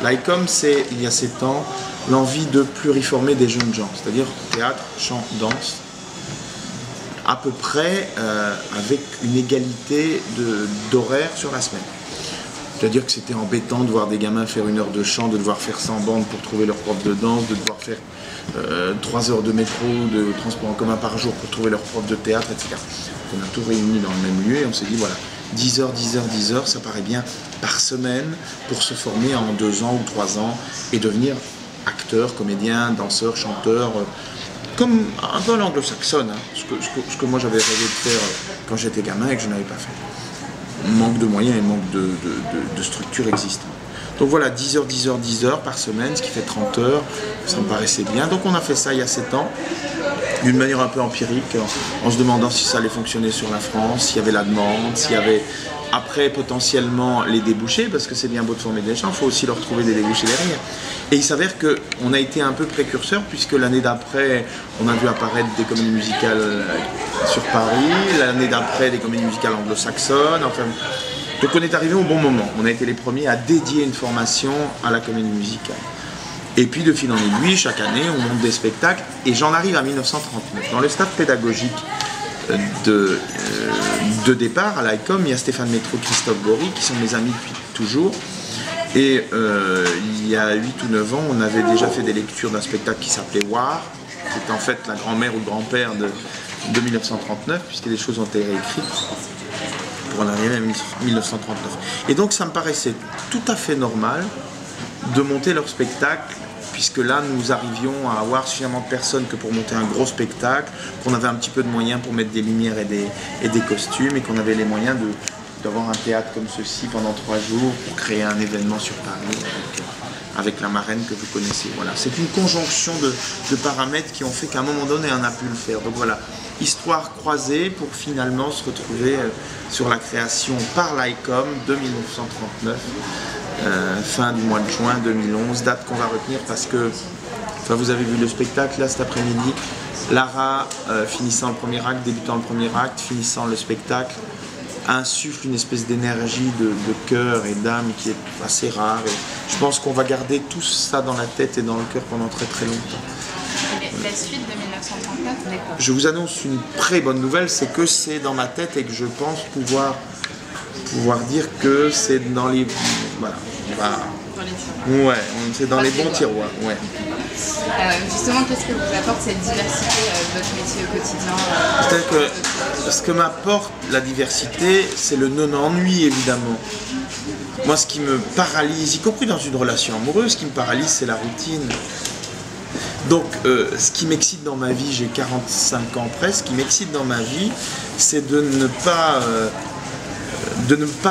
L'ICOM, c'est, il y a 7 ans, l'envie de pluriformer des jeunes gens, c'est-à-dire théâtre, chant, danse, à peu près avec une égalité d'horaire sur la semaine. C'est-à-dire que c'était embêtant de voir des gamins faire 1 heure de chant, de devoir faire 100 bandes pour trouver leur prof de danse, de devoir faire 3 heures de métro, de transport en commun par jour pour trouver leur prof de théâtre, etc. On a tout réuni dans le même lieu et on s'est dit voilà, 10 heures, 10 heures, 10 heures, ça paraît bien par semaine pour se former en 2 ans ou 3 ans et devenir acteur, comédien, danseur, chanteur, comme un peu à l'anglo-saxonne, hein, ce que moi j'avais rêvé de faire quand j'étais gamin et que je n'avais pas fait. Manque de moyens et manque de structures existantes. Donc voilà, 10 heures, 10 heures, 10 heures par semaine, ce qui fait 30 heures, ça me paraissait bien. Donc on a fait ça il y a 7 ans, d'une manière un peu empirique, en se demandant si ça allait fonctionner sur la France, s'il y avait la demande, s'il y avait après potentiellement les débouchés, parce que c'est bien beau de former des gens, il faut aussi leur trouver des débouchés derrière. Et il s'avère qu'on a été un peu précurseur, puisque l'année d'après, on a vu apparaître des comédies musicales sur Paris, l'année d'après des comédies musicales anglo-saxonnes, enfin... Donc on est arrivé au bon moment, on a été les premiers à dédier une formation à la comédie musicale. Et puis de fil en aiguille, chaque année, on monte des spectacles, et j'en arrive à 1939. Dans le staff pédagogique de départ à l'ICOM, il y a Stéphane Métro, Christophe Bory, qui sont mes amis depuis toujours. Et il y a 8 ou 9 ans, on avait déjà fait des lectures d'un spectacle qui s'appelait War, qui est en fait la grand-mère ou le grand-père de 1939, puisque les choses ont été réécrites pour en arriver à 1939. Et donc ça me paraissait tout à fait normal de monter leur spectacle, puisque là nous arrivions à avoir suffisamment de personnes que pour monter un gros spectacle, qu'on avait un petit peu de moyens pour mettre des lumières et des costumes, et qu'on avait les moyens d'avoir un théâtre comme ceci pendant 3 jours pour créer un événement sur Paris avec la marraine que vous connaissez. Voilà, c'est une conjonction de paramètres qui ont fait qu'à un moment donné on a pu le faire. Donc voilà, histoire croisée pour finalement se retrouver sur la création par l'ICOM de 1939, fin du mois de juin 2011, date qu'on va retenir parce que, enfin, vous avez vu le spectacle là cet après-midi, Lara finissant le premier acte, débutant le premier acte, finissant le spectacle, insuffle une espèce d'énergie de cœur et d'âme qui est assez rare. Et je pense qu'on va garder tout ça dans la tête et dans le cœur pendant très très longtemps. La suite de 1939, d'accord. Je vous annonce une très bonne nouvelle, c'est que c'est dans ma tête et que je pense pouvoir dire que c'est dans les... Voilà. Dans les tiroirs. Ouais, c'est dans les bons tiroirs. Ouais. Justement, qu'est-ce que vous apporte cette diversité de votre métier au quotidien C'est-à-dire que ce que m'apporte la diversité, c'est le non-ennui, évidemment. Moi, ce qui me paralyse, y compris dans une relation amoureuse, ce qui me paralyse, c'est la routine. Donc, ce qui m'excite dans ma vie, j'ai 45 ans presque, ce qui m'excite dans ma vie, c'est de ne pas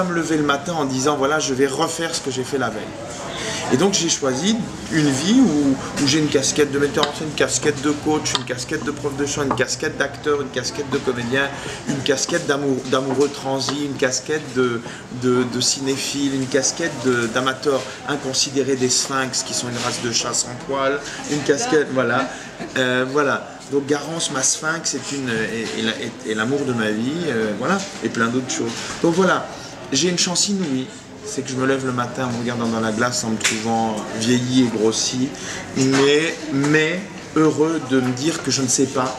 me lever le matin en disant, voilà, je vais refaire ce que j'ai fait la veille. Et donc j'ai choisi une vie où j'ai une casquette de metteur en scène, une casquette de coach, une casquette de prof de chant, une casquette d'acteur, une casquette de comédien, une casquette d'amoureux transi, une casquette de cinéphile, une casquette d'amateur inconsidéré des sphinx qui sont une race de chats sans poil, une casquette, voilà. Voilà. Donc Garance, ma sphinx, est l'amour de ma vie, voilà, et plein d'autres choses. Donc voilà, j'ai une chance inouïe. C'est que je me lève le matin en me regardant dans la glace en me trouvant vieilli et grossi, mais heureux de me dire que je ne sais pas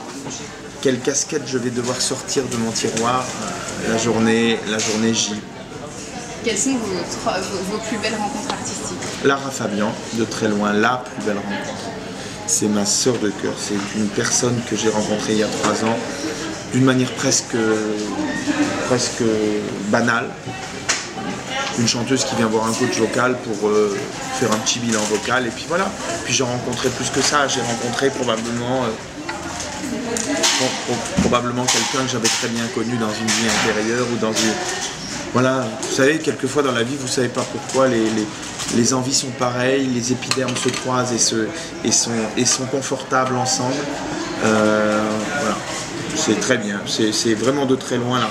quelle casquette je vais devoir sortir de mon tiroir la journée J. Quelles sont vos plus belles rencontres artistiques? Lara Fabian, de très loin, la plus belle rencontre. C'est ma sœur de cœur, c'est une personne que j'ai rencontrée il y a 3 ans, d'une manière presque banale. Une chanteuse qui vient voir un coach vocal pour faire un petit bilan vocal, et puis voilà. Puis j'ai rencontré plus que ça, j'ai rencontré probablement quelqu'un que j'avais très bien connu dans une vie intérieure ou dans une... Voilà, vous savez, quelquefois dans la vie, vous ne savez pas pourquoi les envies sont pareilles, les épidermes se croisent et sont confortables ensemble. Voilà. C'est très bien, c'est vraiment de très loin là.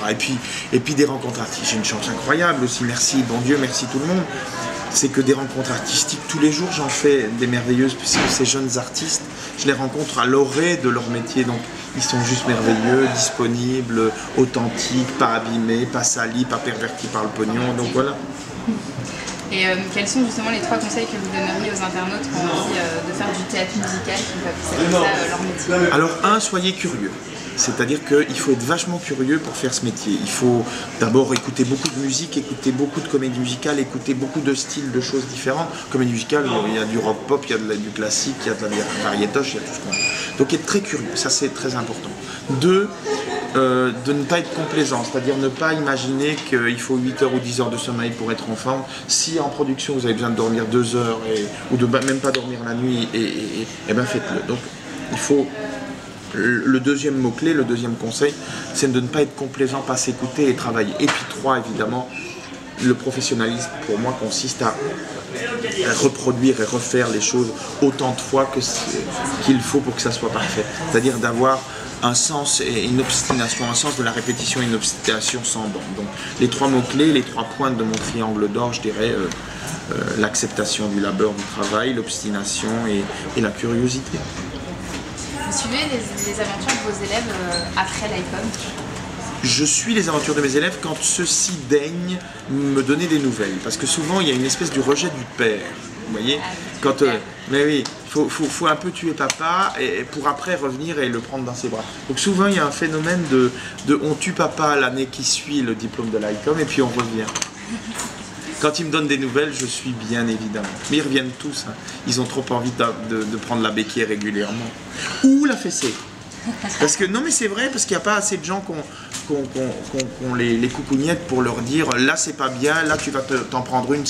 Et puis des rencontres artistiques, j'ai une chance incroyable aussi, merci bon Dieu, merci tout le monde. C'est que des rencontres artistiques, tous les jours j'en fais des merveilleuses, puisque ces jeunes artistes, je les rencontre à l'orée de leur métier, donc ils sont juste merveilleux, disponibles, authentiques, pas abîmés, pas salis, pas pervertis par le pognon, donc voilà. Et quels sont justement les 3 conseils que vous donneriez aux internautes qui ont envie de faire du théâtre musical, qui peuvent appeler ça leur métier? Alors soyez curieux. C'est-à-dire qu'il faut être vachement curieux pour faire ce métier. Il faut d'abord écouter beaucoup de musique, écouter beaucoup de comédie musicale, écouter beaucoup de styles, de choses différentes. Comédie musicale, il y a du rock pop, il y a du classique, il y a de la variétoche, il y a tout ce qu'on veut. Donc être très curieux, ça c'est très important. 2, de ne pas être complaisant, c'est-à-dire ne pas imaginer qu'il faut 8 heures ou 10 heures de sommeil pour être en forme. Si en production vous avez besoin de dormir 2 heures ou de même pas dormir la nuit, ben faites-le. Donc il faut... Le deuxième mot-clé, le deuxième conseil, c'est de ne pas être complaisant, pas s'écouter et travailler. Et puis 3, évidemment, le professionnalisme, pour moi, consiste à reproduire et refaire les choses autant de fois qu'il faut pour que ça soit parfait. C'est-à-dire d'avoir un sens et une obstination, un sens de la répétition et une obstination sans borne. Donc les 3 mots-clés, les 3 pointes de mon triangle d'or, je dirais l'acceptation du labeur, du travail, l'obstination et la curiosité. Vous suivez les aventures de vos élèves après l'ICOM? Je suis les aventures de mes élèves quand ceux-ci daignent me donner des nouvelles. Parce que souvent, il y a une espèce du rejet du père. Vous voyez, mais oui, il faut un peu tuer papa et pour après revenir et le prendre dans ses bras. Donc souvent, il y a un phénomène de on tue papa l'année qui suit le diplôme de l'ICOM et puis on revient. Quand ils me donnent des nouvelles, je suis bien évidemment. Mais ils reviennent tous. Hein. Ils ont trop envie de prendre la béquille régulièrement. Ou la fessée. Parce que, non mais c'est vrai, parce qu'il n'y a pas assez de gens qui ont les coucougnettes pour leur dire là c'est pas bien, là tu vas t'en prendre une.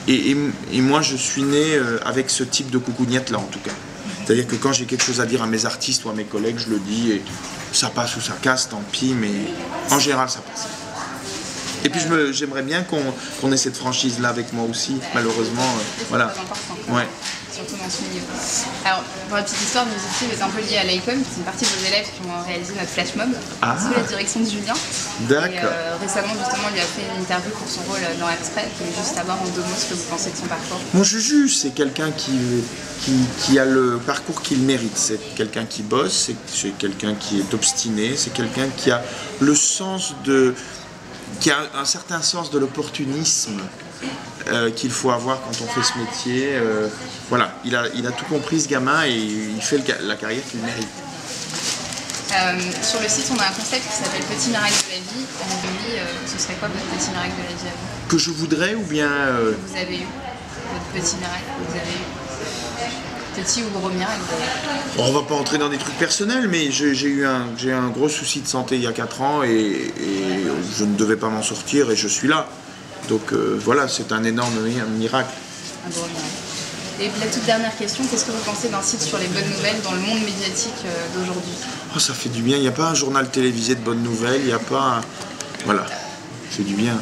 Et moi je suis né avec ce type de coucougnette là en tout cas. C'est-à-dire que quand j'ai quelque chose à dire à mes artistes ou à mes collègues, je le dis et ça passe ou ça casse, tant pis, mais en général ça passe. Et puis j'aimerais bien qu'on ait cette franchise-là avec moi aussi, malheureusement. Voilà. C'est important. Ouais. Surtout dans ce milieu. Alors, pour la petite histoire, Music est un peu liée à l'ICOM, c'est une partie de vos élèves qui ont réalisé notre flash mob sous la direction de Julien. D'accord. Et récemment, justement, il a fait une interview pour son rôle dans Exprès. Je voulais juste savoir en 2 mots ce que vous pensez de son parcours. Moi, je juge, c'est quelqu'un qui a le parcours qu'il mérite. C'est quelqu'un qui bosse, c'est quelqu'un qui est obstiné, c'est quelqu'un qui a le sens qui a un certain sens de l'opportunisme qu'il faut avoir quand on fait ce métier. Voilà, il a tout compris ce gamin et il fait la carrière qu'il mérite. Sur le site, on a un concept qui s'appelle Petit miracle de la vie. On vous dit, ce serait quoi votre petit miracle de la vie à vous? Que je voudrais ou bien... Que vous avez eu, votre petit miracle que vous avez eu. Petit ou gros miracle On va pas entrer dans des trucs personnels, mais j'ai eu un gros souci de santé il y a 4 ans et je ne devais pas m'en sortir et je suis là. Donc voilà, c'est un énorme miracle. Un gros miracle. Et la toute dernière question, qu'est-ce que vous pensez d'un site sur les bonnes nouvelles dans le monde médiatique d'aujourd'hui? Oh, ça fait du bien, il n'y a pas un journal télévisé de bonnes nouvelles, il n'y a pas... Voilà, c'est du bien.